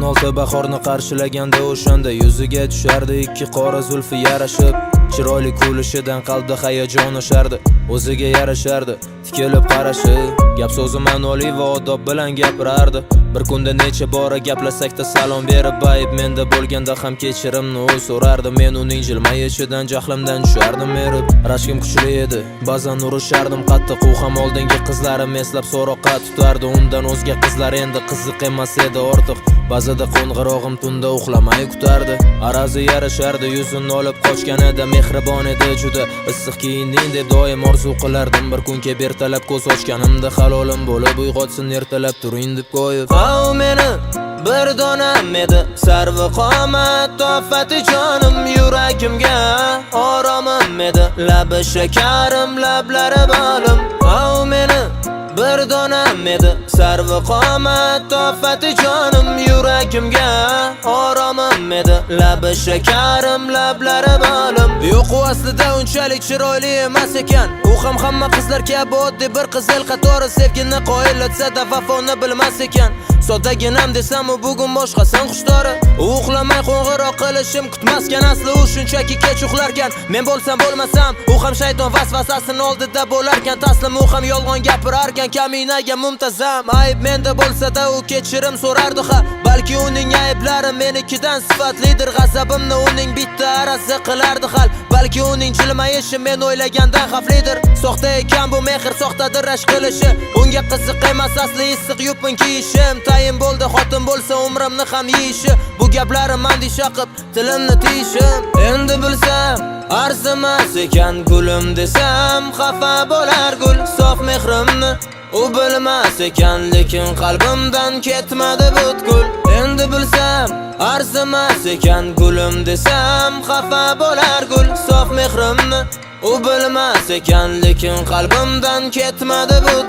2016 bahorni qarshilaganda o'shanda yuziga tushardi ikki qora zulfi yarashib. Chiroyli kulishidan qalbda hayajon oshardi, o'ziga yarashardi tikilib qarashi. Gap so'zi ma'noli va odob bilan gapirardi. Bir kunda necha bora gaplashsakda salom berib, ayb menda bo'lganda ham kechirimni u so'rardi. Men uning jilmayishidan jahlimdan tushardim erib. Rashkim kuchli edi, ba'zan urishardim qattiq. U ham oldingi qizlarim eslab so'roqqa tutardi. Undan o'zga qizlar endi qiziq emas edi ortiq. Ba'zida qo'ng'irog'im tunda uxlamay kutardi. Arazi yarashardi, yuzini olib qochganida mehribon edi juda. Issiq kiyinding deb doim orzu qilardim. Bir kun kelib ertalab ko'z ochganimda halolim bo'lib uyg'otsin ertalab turing deb qo'yib. O meni bir donam edi sarvi qomat tofati jonim yuragimga oromim edi labi shakarim lablari bolim. O meni bir donam edi sarvi qomat tofati jonim yuragimga oromim edi labi shakarim lablari bolim. Yo'q u aslida unchalik chiroyli emas ekan. U ham hamma qizlar kabi oddiy bir qizil qatori sevgini qoyillatsa-da vafoni bilmas ekan. Soddaginam desam u bugun boshqasin xushdori. U uxlamay qo'ng'iroq qilishim kutmasgan, asli u shunchaki kech uxlarkan. Men bo'lsam bo'lmasam, u ham shayton vasvasasining oldida bo'larkan. Taslim u ham yolg'on gapirarkan, kaminaga muntazam. Ayb menda bo'lsa-da u kechirim so'rardi ha. Balki uning ayblari menikidan sifatlidir. G'azabimni uning bitta arasi qilardi hal. Balki uning jilmayishi men o'ylagandan xavflidir. Soxta ekan bu mehr, soxtadir rashk qilishi. Unga qiziq emas asli issiq yupun kiyishim. Tayin bo'ldi xotin bo'lsa umrimni ham yeyishi. Bu gaplarim mandisha qilib tilimni tiyishim. Endi bilsam arzimas ekan gulim desam xafa bo'lar gul sof mehrimni. U bilmas ekan lekin qalbimdan ketmadi butkul. Endi bilsam arzimas ekan gulim desam xafa bo'lar gul sof mehrimni. U bilmas ekan lekin qalbimdan ketmadi butkul.